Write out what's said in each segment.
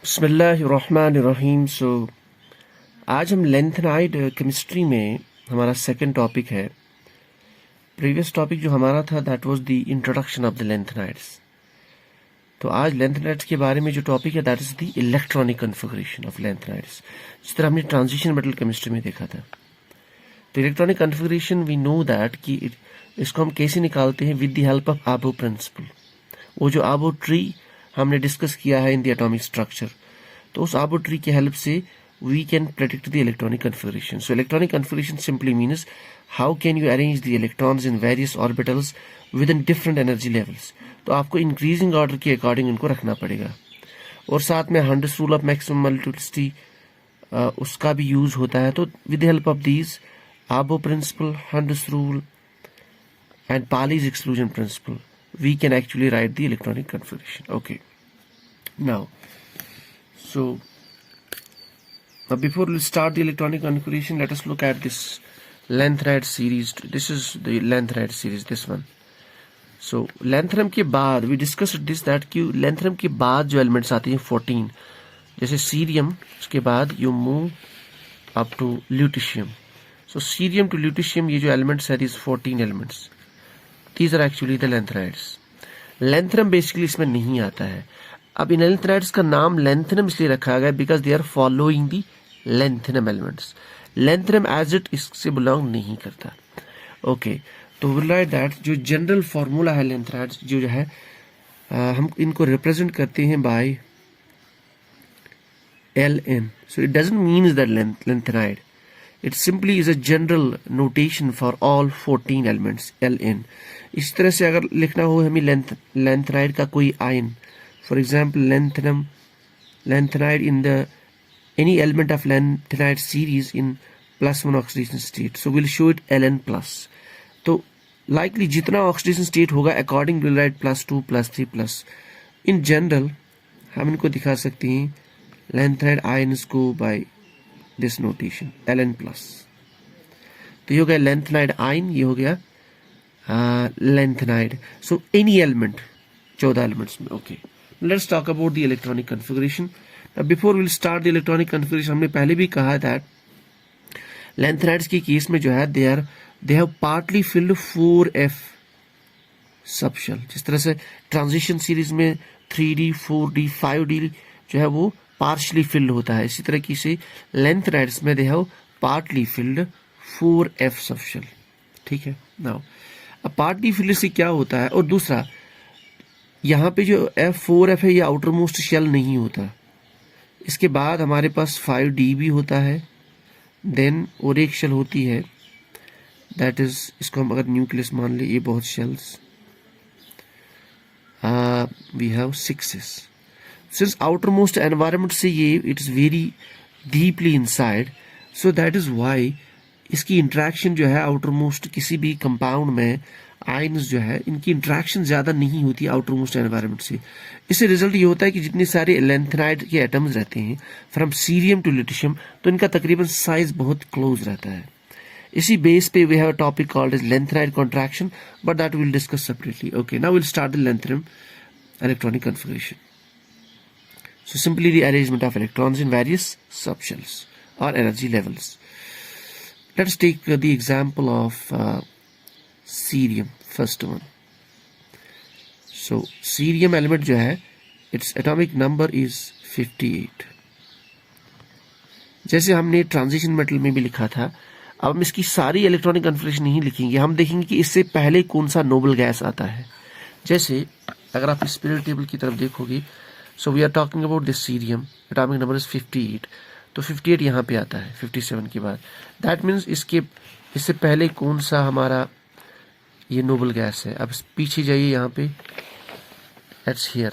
बिस्मिल्लाहिर्रहमानिर्रहीम। आज हम लेंथेनाइड केमिस्ट्री में हमारा सेकंड टॉपिक है। प्रीवियस टॉपिक जो हमारा था that was the introduction of the lanthanides. तो आज लेंथेनाइड्स के बारे में जो टॉपिक है that is the electronic configuration of lanthanides, जिस तरह हमने ट्रांजिशन मेटल केमिस्ट्री में देखा था। तो electronic configuration we know that कि इसको हम कैसे निकालते हैं with the help of aufbau principle. वो जो आबो ट्री हमने डिस्कस किया है इन द एटॉमिक स्ट्रक्चर, तो उस आबो ट्री की हेल्प से we can predict the electronic configuration. So electronic configuration simply means how can you arrange the electrons in various orbitals within different energy levels. तो आपको increasing order के according इनको रखना पड़ेगा। और साथ में hundred rule of maximum multiplicity उसका भी यूज होता है। तो with the help of these aufbau principle, hundred rule and Pauli's exclusion principle we can actually write the electronic configuration. Okay, now before we start the electronic configuration, let us look at this lanthanide series. This is the lanthanide series, this one. So lanthanum के बाद we discussed this that कि lanthanum के बाद जो elements आते हैं 14, जैसे cerium, उसके बाद you move up to lutetium. So cerium to lutetium ये जो elements है, these 14 elements, these are actually the lanthanides. lanthanum basically इसमें नहीं आता है। अब इन lanthanide का नाम lanthanum इसलिए रखा गया because they are following the lanthanum elements. lanthanum as it इससे बिलोंग नहीं करता। ओके, तो विल राइट दैट जो जनरल फॉर्मूला है lanthanide जो है हम इनको रिप्रेजेंट करते हैं by Ln. So it doesn't mean that lanthanide, it simply is a general notation for all 14 elements, Ln. इस तरह से अगर लिखना हो हमें lanthanide का कोई ion, for example lanthanide in the any element of lanthanide series in +1 oxidation state, so we'll show it Ln plus. तो likely जितना oxidation state होगा according we'll write +2 +3 plus. in general हम इनको दिखा सकते हैं lanthanide ions को by this notation Ln plus. तो ये हो गया lanthanide ion, ये हो गया lanthanide. So any element, 14 elements में. Okay, let's talk about the electronic configuration. Now before we'll start the electronic configuration, हमने पहले भी कहा that lanthanides की केस में जो है they have partly filled 4f subshell. जिस तरह से ट्रांजिशन सीरीज में 3d 4d 5d जो है वो पार्शली फिल्ड होता है, इसी तरह की से lanthanide में they have partly field 4f subshell. ठीक है, नाउ अब पार्टली फिल्ड से क्या होता है, और दूसरा यहाँ पे जो F4F है ये आउटर मोस्ट शेल नहीं होता। इसके बाद हमारे पास 5d भी होता है, देन और एक शेल होती है दैट इज, इसको हम अगर न्यूक्लियस मान ले, ये बहुत shells we have 6s. Since outermost environment से ये it is very deeply inside, so that is why इसकी इंट्रैक्शन जो है outermost किसी भी कंपाउंड में आयन्स जो है इनकी इंट्रैक्शन ज्यादा नहीं होती outermost एनवायरनमेंट से। इससे रिजल्ट ये होता है कि जितने सारे lanthanide के एटम्स रहते हैं फ्रॉम सीरियम टू lutetium, तो इनका तकरीबन साइज बहुत क्लोज रहता है। इसी बेस पे we have a topic called as lanthanide contraction, but that will discuss separately. Okay, now will start the lanthanum electronic configuration. So simply the arrangement of electrons in various subshells or energy levels. Let's take the example of cerium, first one. So cerium element जो है its atomic number is 58. जैसे हमने transition metal में भी लिखा था, अब हम इसकी सारी इलेक्ट्रॉनिक कन्फिगरेशन नहीं लिखेंगे, हम देखेंगे कि इससे पहले कौन सा नोबल गैस आता है। जैसे अगर आप इस पीरियड टेबल की तरफ देखोगे, so we are talking about this cerium, atomic number is 58, तो 58 यहाँ पे आता है 57 के बाद। that means इससे पहले कौन सा हमारा ये नोबल गैस है। अब पीछे जाइए यहाँ पे, that's here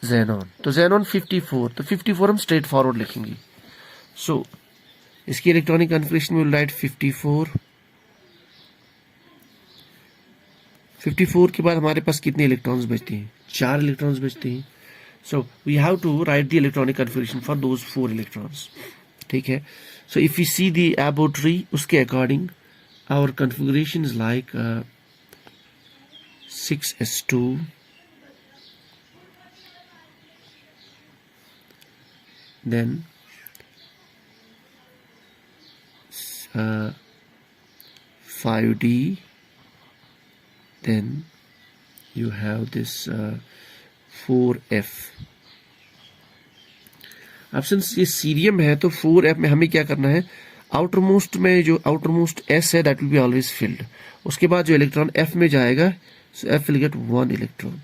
xenon, तो xenon 54, तो 54 हम स्ट्रेट फॉरवर्ड लिखेंगे। so इसकी इलेक्ट्रॉनिक कन्फिगरेशन विल राइट 54 के बाद हमारे पास कितने इलेक्ट्रॉन्स बचते हैं, 4 इलेक्ट्रॉन्स बचते हैं। So we have to write the electronic configuration for those 4 electrons. ठीक है, so if you see the above tree, उसके according our configuration is like 6s2 then 5d, then you have this 4f. अब since ये cerium है तो 4f में हमें क्या करना है, आउटरमोस्ट में जो आउटरमोस्ट s है that will be always field. उसके बाद जो इलेक्ट्रॉन f में जाएगा, सो f will get 1 electron.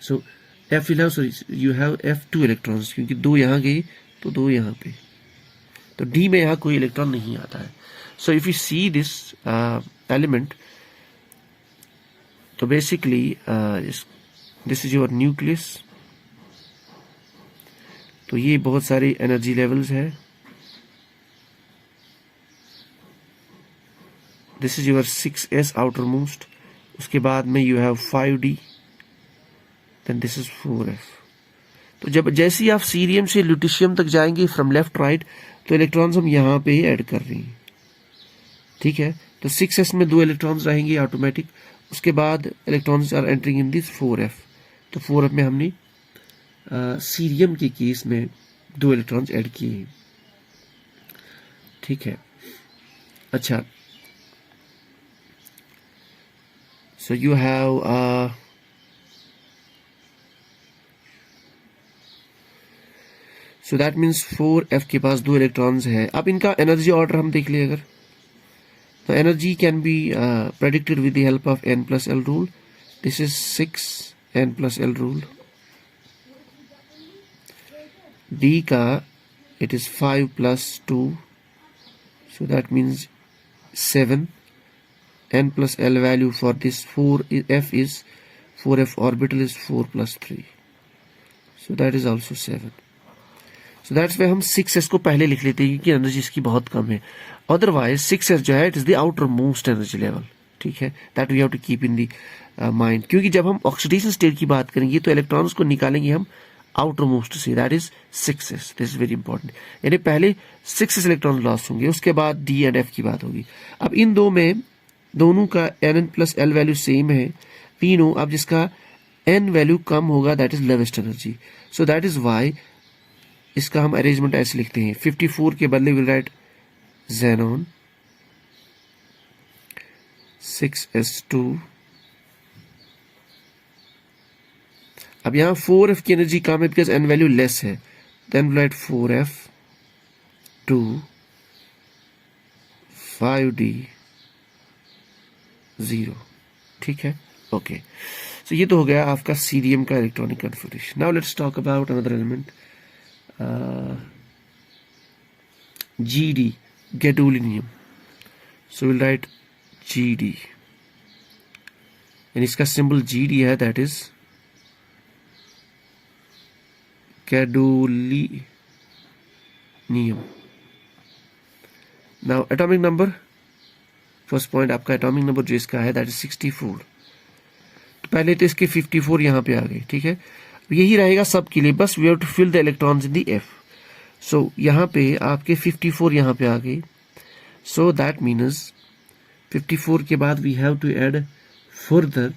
So f will have, sorry you have f 2 electrons, क्योंकि 2 यहाँ गई तो 2 यहाँ पे, तो d में यहाँ कोई इलेक्ट्रॉन नहीं आता है. So if you see this element, तो basically this is your nucleus. तो ये बहुत सारी एनर्जी लेवल्स है. This is your 6s outermost. उसके बाद में you have 5d, then this is 4f. तो जब जैसे ही आप सीरियम से ल्यूटिशियम तक जाएंगे फ्रॉम लेफ्ट राइट, तो इलेक्ट्रॉन्स हम यहाँ पे ही ऐड कर रहे हैं. ठीक है, तो 6s में 2 इलेक्ट्रॉन्स रहेंगे ऑटोमेटिक. उसके बाद electrons are entering in this 4f. तो 4f में हमने सीरियम के केस में 2 इलेक्ट्रॉन्स ऐड किए हैं. ठीक है, अच्छा. सो you have so that means 4f के पास 2 इलेक्ट्रॉन्स है. अब इनका एनर्जी ऑर्डर हम देख लिए अगर, तो energy can be predicted with the help of n+l rule. This is 6 n+l rule. d का it is 5 plus 2, so that means 7. n plus l value for this 4f is 4f orbital is 4 plus 3, so that is also 7. So that's why हम 6s को पहले लिख लेते हैं क्योंकि energy इसकी बहुत कम है. अदरवाइज 6s जो है it is the outermost energy level. ठीक है, that we have to keep in the mind, क्योंकि जब हम ऑक्सीडेशन स्टेट की बात करेंगे तो इलेक्ट्रॉन्स को निकालेंगे हम आउटर मोस्ट से, that is 6s. This is very important. यानी पहले 6s इलेक्ट्रॉन लॉस होंगे, उसके बाद d एंड f की बात होगी. अब इन दो में दोनों का n+l वैल्यू सेम है. वी नो अब जिसका n वैल्यू कम होगा that is lowest energy. So that is why इसका हम अरेंजमेंट ऐसे लिखते हैं. 54 के बदले विल राइट xenon 6s2. अब यहां 4f की एनर्जी कम है बिकॉज n वैल्यू लेस है. Then will write 4f 2 5d 0. ठीक है, ओके. सो ये तो हो गया आपका सीरियम का electronic configuration. Now let's talk about another element, GD, gadolinium. So we'll write GD, and इसका सिंबल GD है, that is gadolinium. Now atomic number, first point आपका एटॉमिक नंबर जो इसका है दैट इज 64. तो पहले तो इसके 54 यहाँ पे आ गए. ठीक है, यही रहेगा सब के लिए, बस we have to fill the electrons in the f. सो यहाँ पे आपके 54 यहाँ पे आ गए. सो दैट मीन्स 54 के बाद we have to add further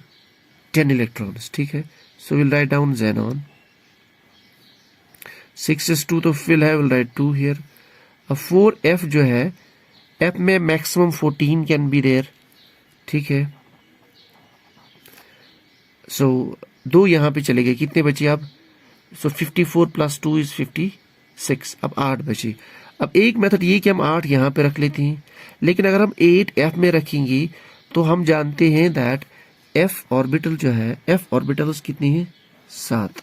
10 electrons. ठीक है, so will write down xenon 6s2 तो फिल है, विल राइट 2 हियर. अब 4f जो है, f में मैक्सिमम 14 कैन बी देयर. ठीक है, सो 2 यहाँ पे चले गए, कितने बचे अब? सो 54 प्लस 2 इज 56. अब 8 बचे. अब एक मेथड ये कि हम 8 यहाँ पे रख लेते हैं, लेकिन अगर हम 8 f में रखेंगे तो हम जानते हैं दैट f ऑर्बिटल जो है, f ऑर्बिटल्स कितनी है? 7.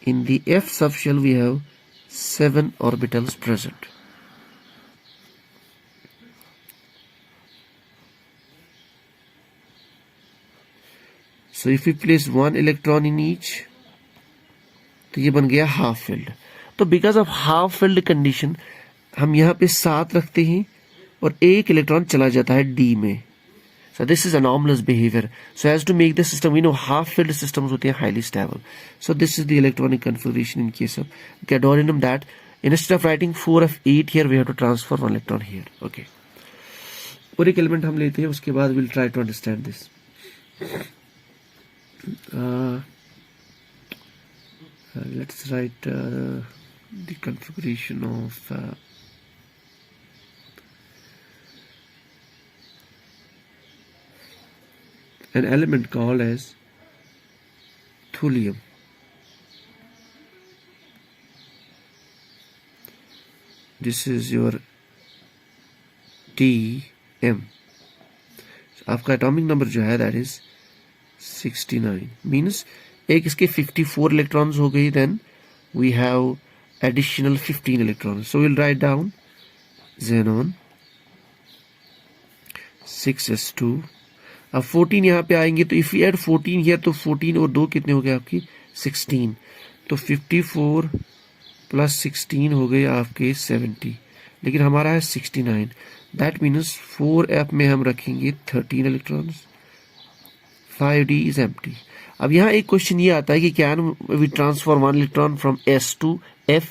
In the f subshell we have 7 orbitals present. So if we place 1 electron in each, तो ये बन गया हाफ फिल्ड. तो because of half filled condition हम यहाँ पे 7 रखते हैं और 1 इलेक्ट्रॉन चला जाता है डी में. So this is anomalous behavior. So as to make the system, we know half filled systems होते हैं highly stable. So this is the electronic configuration in case of gadolinium, that instead of writing 4f8 here, we have to transfer 1 electron here. Okay. और एक element हम लेते हैं, उसके बाद we'll try to understand this. let's write the configuration of an element called as thulium. This is your Tm. आपका atomic number जो है दैट इज 69 मीन्स एक इसके 54 इलेक्ट्रॉन्स हो गई, then we have additional 15 electrons. So will write down xenon 6s2. अब 14 यहाँ पे आएंगे तो इफ यू ऐड 14 हियर तो 14 और 2 कितने हो गए आपकी 16. तो 54 प्लस 16 हो गए आपके 70, लेकिन हमारा है 69. दैट मीन्स 4f में हम रखेंगे 13 इलेक्ट्रॉन्स. 5d is empty. अब यहाँ एक क्वेश्चन ये आता है कि can we transfer 1 electron from s to f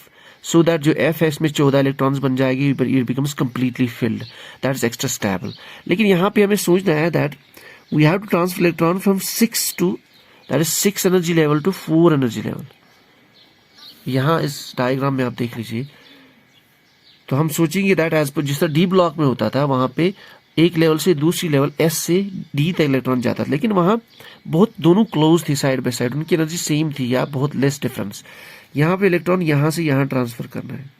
so that जो f है इसमें 14 इलेक्ट्रॉन्स बन जाएगी, it becomes completely filled, that is extra stable. लेकिन यहाँ पे हमें सोचना है that we have to transfer electron from 6 to that is 6 energy level to 4 energy level. यहाँ इस डायग्राम में आप देख लीजिए तो हम सोचेंगे दैट एज पर जिस तरह डी ब्लॉक में होता था वहां पे एक लेवल से दूसरी लेवल एस से डी तक इलेक्ट्रॉन जाता था, लेकिन वहां बहुत दोनों क्लोज थी साइड बाय साइड, उनकी एनर्जी सेम थी या बहुत लेस डिफरेंस. यहाँ पे इलेक्ट्रॉन यहां से यहां ट्रांसफर करना है,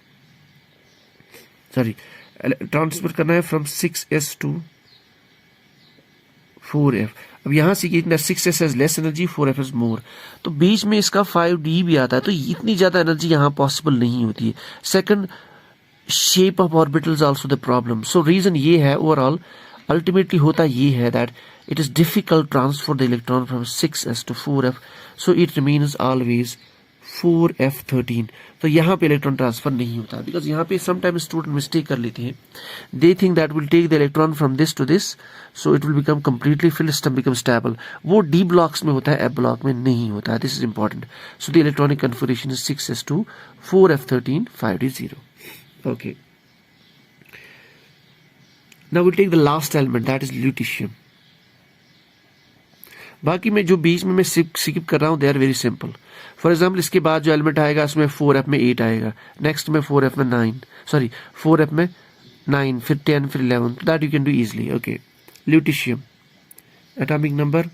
ट्रांसफर करना है फ्रॉम 6s टू 4f. अब यहां से कितना 6s has less energy, 4f has more, तो बीच में इसका 5d भी आता है, तो इतनी ज्यादा एनर्जी यहां पॉसिबल नहीं होती है. Second, shape of orbitals also the problem. So reason ये है ओवरऑल अल्टीमेटली होता ये है that it is difficult transfer the electron from 6s to 4f, so it remains always 4f13. तो यहाँ पे इलेक्ट्रॉन ट्रांसफर नहीं होता बिकॉज यहाँ पे समटाइम स्टूडेंट मिस्टेक कर लेते हैं, they think that will take the electron from this to this so it will become completely filled, system become stable. वो डी ब्लॉक्स में होता है, एफ ब्लॉक में नहीं होता है. This is important. So the electronic configuration is 6s two 4f13 5d0. Okay. Now we'll take the last element, that is lutetium. बाकी में जो बीच में मैं स्किप कर रहा हूं they are very simple. For example इसके बाद जो एलिमेंट आएगा उसमें 4f में 8 आएगा, नेक्स्ट में 4f में 4f में 9, फिर 10, फिर 11. That you can do easily. Okay, ल्यूटिशियम atomic number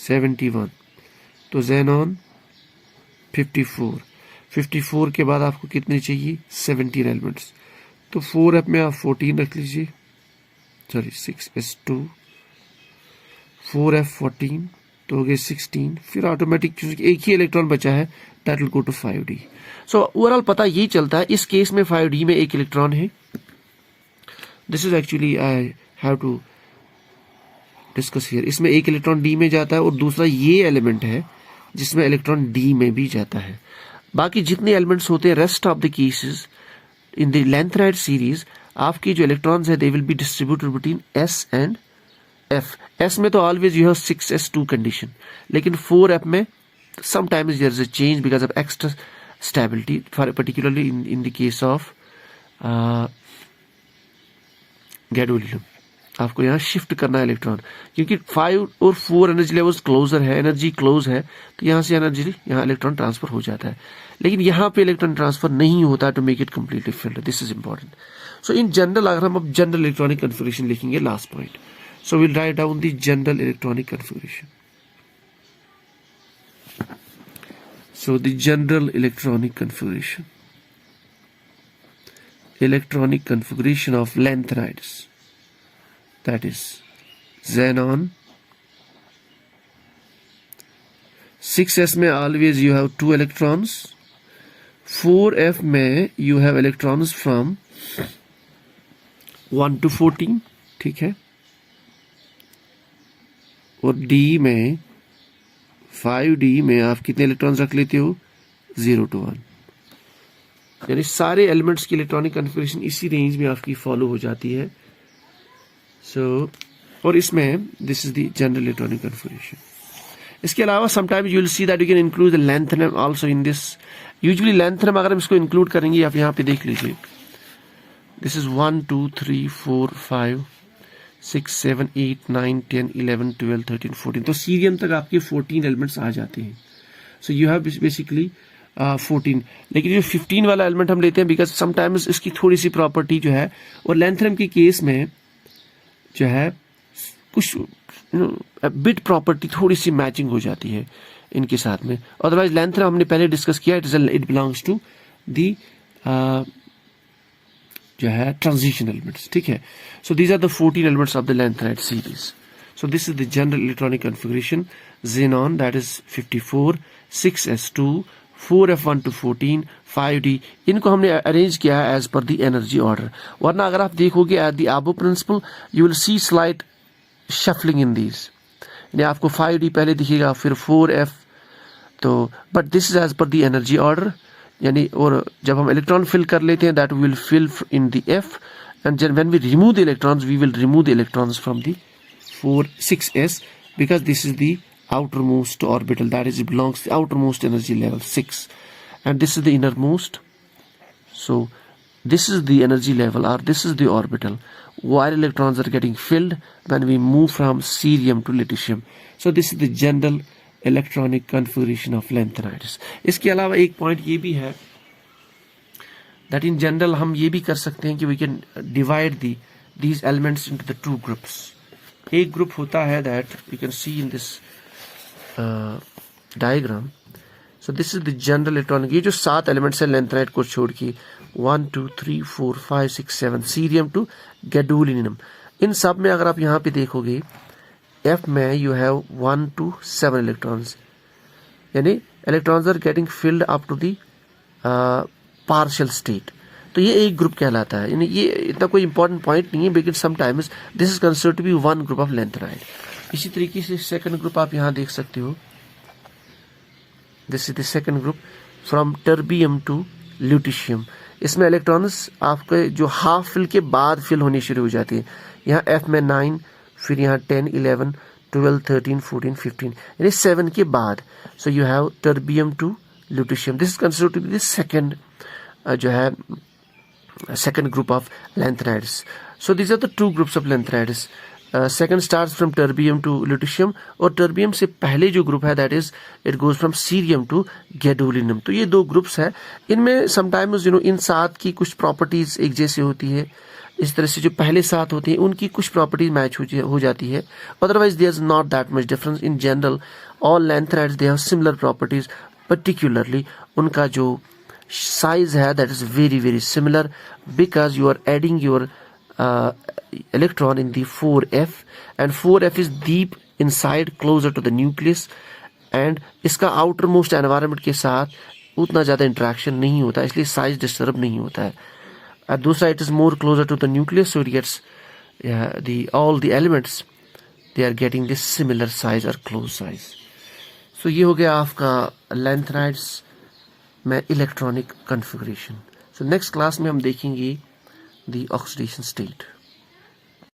71. तो xenon 54 के बाद आपको कितने चाहिए 17 एलिमेंट्स. तो 4f में आप 14 रख लीजिए, 6s2 4f 14 तो हो गए 16. फिर ऑटोमेटिक एक ही इलेक्ट्रॉन बचा है that will go to 5d. So overall पता यही चलता है इस केस में 5d में एक इलेक्ट्रॉन है. This is actually I have to discuss here. इसमें एक इलेक्ट्रॉन d में जाता है और दूसरा ये एलिमेंट है जिसमें इलेक्ट्रॉन d में भी जाता है. बाकी जितने एलिमेंट्स होते हैं rest of the cases in the lanthanide series आपके जो इलेक्ट्रॉन्स है they will be distributed between s and f. s में तो always you have 6s2 condition, लेकिन 4f में sometimes there is a change because of extra stability, particularly in the case of gadolinium. आपको यहाँ shift करना है electron क्योंकि 5 और 4 एनर्जी लेवल्स क्लोजर है, एनर्जी क्लोज है, तो यहाँ से एनर्जी यहाँ इलेक्ट्रॉन ट्रांसफर हो जाता है. लेकिन यहाँ पे इलेक्ट्रॉन ट्रांसफर नहीं होता to make it completely filled. This is important. So in general अगर हम अब जनरल इलेक्ट्रॉनिक कन्फिगरेशन लिखेंगे last point, so will write down the general electronic configuration. So the general electronic configuration of lanthanide, that is xenon 6s में always you have 2 electrons, 4f में you have electrons from 1 to 14, ठीक है, और d में 5d में आप कितने electrons रख लेते हो 0 to 1. यानी सारे एलिमेंट्स की इलेक्ट्रॉनिक कन्फिगरेशन इसी रेंज में आपकी फॉलो हो जाती है. और इसमें this is the general electronic configuration. इसके अलावा sometimes you will see that you can include the lanthanum also in this. Usually lanthanum अगर हम इसको इंक्लूड करेंगे, आप यहाँ पे देख लीजिए, दिस इज 1 2 3 4 5 6 7 8 9 10 11 12 13 14. तो सीरियम तक आपके 14 एलिमेंट्स आ जाते हैं. सो यू हैव बेसिकली 14। लेकिन जो 15 वाला एलिमेंट हम लेते हैं बिकॉज समटाइम्स इसकी थोड़ी सी प्रॉपर्टी जो है, और लैंथनम के केस में जो है कुछ बिट प्रॉपर्टी थोड़ी सी मैचिंग हो जाती है इनके साथ में। अदरवाइज लैंथनम हमने पहले डिस्कस किया, इट बिलोंग्स टू दी जो है ट्रांजिशन एलिमेंट्स, ठीक है। So these are the 14 elements of the lanthanide series. So this is the general electronic configuration. Xenon, that is 54, 6s2, 4f1 to 14, 5d, इनको हमने arrange किया है as पर the energy order. वरना अगर आप देखोगे at the aufbau principle you will see slight shuffling in these, यानी आपको 5d पहले दिखेगा फिर 4f, तो बट दिस इज एज पर द एनर्जी ऑर्डर, यानी और जब हम इलेक्ट्रॉन फिल कर लेते हैं that we will fill in the f, and when we remove the electrons we will remove the electrons from the 6s, because this is the outermost orbital, that is it belongs to the outermost energy level 6, and this is the innermost. So this is the energy level, or this is the orbital while electrons are getting filled when we move from cerium to lutetium. So this is the general electronic configuration of lanthanides. इसके अलावा एक point ये भी है that in general हम ये भी कर सकते हैं कि we can divide these elements into the two groups. एक ग्रुप होता है that you can see in this diagram. So this is the general electronic, ये जो 7 एलिमेंट्स है लैंथनाइड को छोड़ के 1 2 3 4 5 6 7 सीरियम टू गैडोलिनियम, इन सब में अगर आप यहाँ पे देखोगे एफ में यू हैव 1 to 7 इलेक्ट्रॉन्स, यानी electrons are getting filled up to the partial state, तो ये एक ग्रुप कहलाता है। यानी ये इतना कोई इंपॉर्टेंट पॉइंट नहीं है, लेकिन sometimes this is considered to be one group of lanthanide. इसी तरीके से सेकंड ग्रुप आप यहाँ देख सकते हो, this is the second group from terbium to lutetium. इसमें इलेक्ट्रॉन्स आपके जो हाफ फिल के बाद फिल होनी शुरू हो जाती है, यहाँ एफ में 9, फिर यहाँ 10 11 12 13 14 15, यानी 7 के बाद। So you have terbium to lutetium, this is considered to be the second जो है second group of lanthanides. So these are the two groups of lanthanides. Second starts from terbium to lutetium, और terbium से पहले जो group है that is it goes from cerium to gadolinium. तो ये 2 groups है, इनमें sometimes इन 7 की कुछ प्रॉपर्टीज एक जैसी होती है, इस तरह से जो पहले 7 होती हैं उनकी कुछ प्रॉपर्टीज मैच हो जाती है, otherwise there is not that much difference. In general all lanthanides they have similar properties, particularly उनका जो size है that is very very similar, because you are adding your electron in the 4f, and 4f is deep inside closer to the nucleus, and इसका outermost environment के साथ उतना ज़्यादा interaction नहीं होता, इसलिए size disturb नहीं होता है। दूसरा it is more closer to the nucleus, so it gets all the elements they are getting this similar size or close size. So ये हो गया आपका lanthanides में electronic configuration. So next class में हम देखेंगे द ऑक्सीडेशन स्टेट।